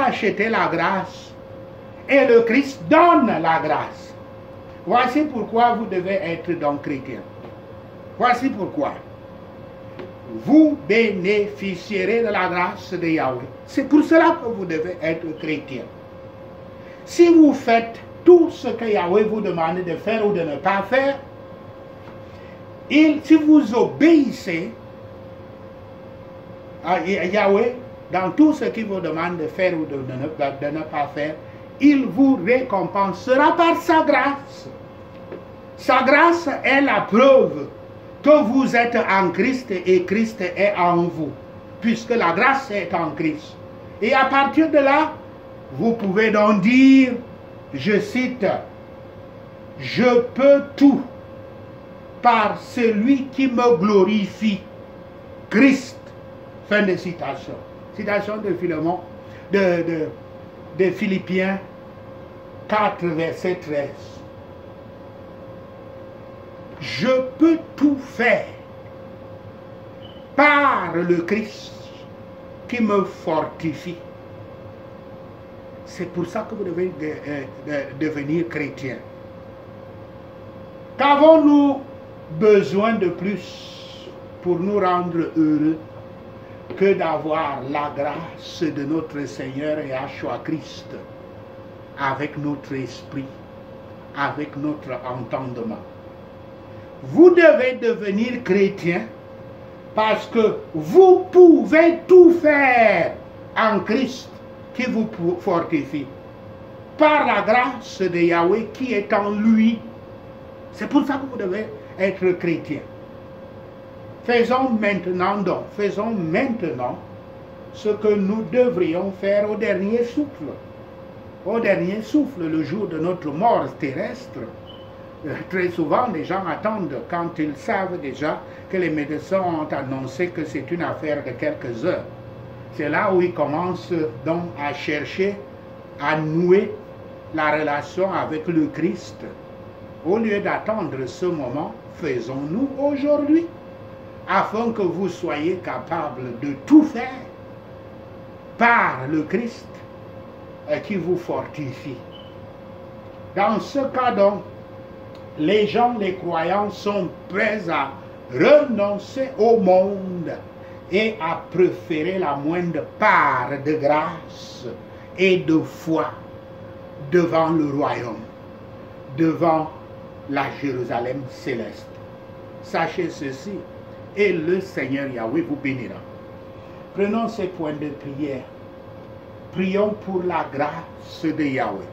a acheté la grâce et le Christ donne la grâce. Voici pourquoi vous devez être donc chrétien. Voici pourquoi. Vous bénéficierez de la grâce de Yahweh. C'est pour cela que vous devez être chrétien. Si vous faites tout ce que Yahweh vous demande de faire ou de ne pas faire, si vous obéissez à Yahweh dans tout ce qu'il vous demande de faire ou de ne pas faire, il vous récompensera par sa grâce. Sa grâce est la preuve que vous êtes en Christ et Christ est en vous, puisque la grâce est en Christ. Et à partir de là, vous pouvez donc dire, je cite, « Je peux tout par celui qui me glorifie, Christ. » Fin de citation. Citation de Philémon, de Philippiens 4, verset 13. Je peux tout faire par le Christ qui me fortifie. C'est pour ça que vous devez devenir chrétien. Qu'avons-nous besoin de plus pour nous rendre heureux que d'avoir la grâce de notre Seigneur Yahshua Christ avec notre esprit, avec notre entendement? Vous devez devenir chrétien parce que vous pouvez tout faire en Christ qui vous fortifie par la grâce de Yahweh qui est en lui. C'est pour ça que vous devez être chrétien. Faisons maintenant ce que nous devrions faire au dernier souffle. Au dernier souffle, le jour de notre mort terrestre. Très souvent, les gens attendent quand ils savent déjà que les médecins ont annoncé que c'est une affaire de quelques heures. C'est là où ils commencent donc à chercher, à nouer la relation avec le Christ. Au lieu d'attendre ce moment, faisons-nous aujourd'hui, afin que vous soyez capables de tout faire par le Christ qui vous fortifie. Dans ce cas donc, les gens, les croyants sont prêts à renoncer au monde et à préférer la moindre part de grâce et de foi devant le royaume, devant la Jérusalem céleste. Sachez ceci, et le Seigneur Yahweh vous bénira. Prenons ces points de prière. Prions pour la grâce de Yahweh.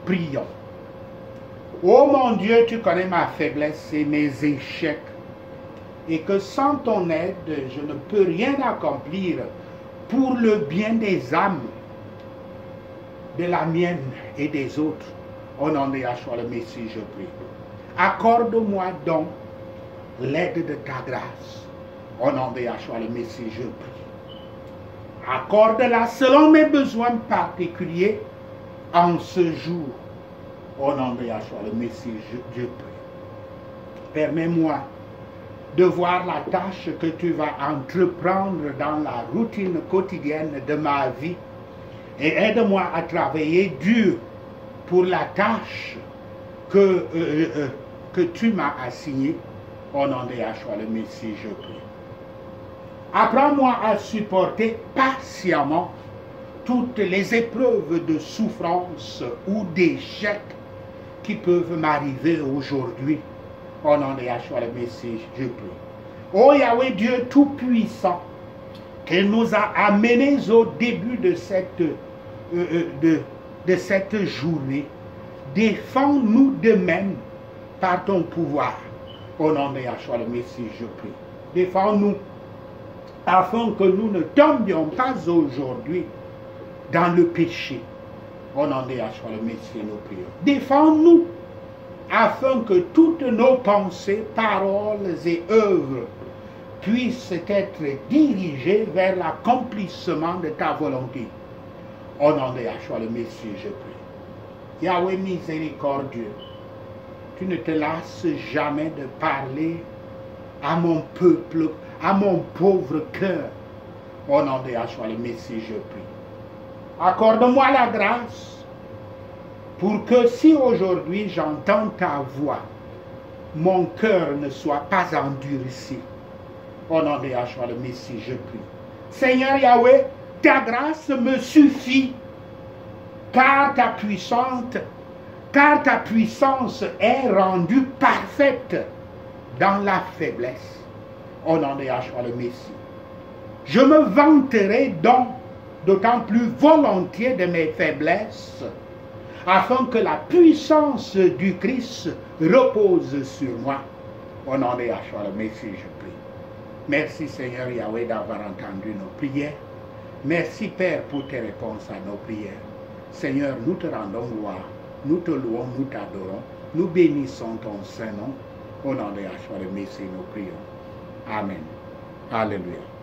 Prions. Oh mon Dieu, tu connais ma faiblesse et mes échecs, et que sans ton aide, je ne peux rien accomplir pour le bien des âmes, de la mienne et des autres. Au nom de Yahshua le Messie, je prie. Accorde-moi donc l'aide de ta grâce. Au nom de Yahshua le Messie, je prie. Accorde-la selon mes besoins particuliers en ce jour. Au nom de Yahshua le Messie, je prie. Permets-moi de voir la tâche que tu vas entreprendre dans la routine quotidienne de ma vie et aide-moi à travailler dur pour la tâche que tu m'as assignée. Au nom de Yahshua le Messie, je prie. Apprends-moi à supporter patiemment toutes les épreuves de souffrance ou d'échec qui peuvent m'arriver aujourd'hui. Au nom de Yahshua le Messie, je prie. Ô Yahweh Dieu Tout-Puissant, qui nous a amenés au début de cette journée, défends-nous de même par ton pouvoir. Au nom de Yahshua le Messie, je prie. Défends-nous afin que nous ne tombions pas aujourd'hui dans le péché. Au nom de Yahshua le Messie, nous prions. Défends-nous afin que toutes nos pensées, paroles et œuvres puissent être dirigées vers l'accomplissement de ta volonté. Au nom de Yahshua le Messie, je prie. Yahweh miséricordieux, tu ne te lasses jamais de parler à mon peuple, à mon pauvre cœur. Au nom de Yahshua le Messie, je prie. Accorde-moi la grâce pour que si aujourd'hui j'entends ta voix, mon cœur ne soit pas endurci. Au nom de Yahshua le Messie, je prie. Seigneur Yahweh, ta grâce me suffit, car ta puissance est rendue parfaite dans la faiblesse. Au nom de Yahshua le Messie. Je me vanterai donc d'autant plus volontiers de mes faiblesses, afin que la puissance du Christ repose sur moi. Au nom de Yahshua le Messie, je prie. Merci Seigneur Yahweh d'avoir entendu nos prières. Merci Père pour tes réponses à nos prières. Seigneur, nous te rendons gloire, nous te louons, nous t'adorons, nous bénissons ton Saint-Nom. Au nom de Yahshua le Messie, nous prions. Amen. Alléluia.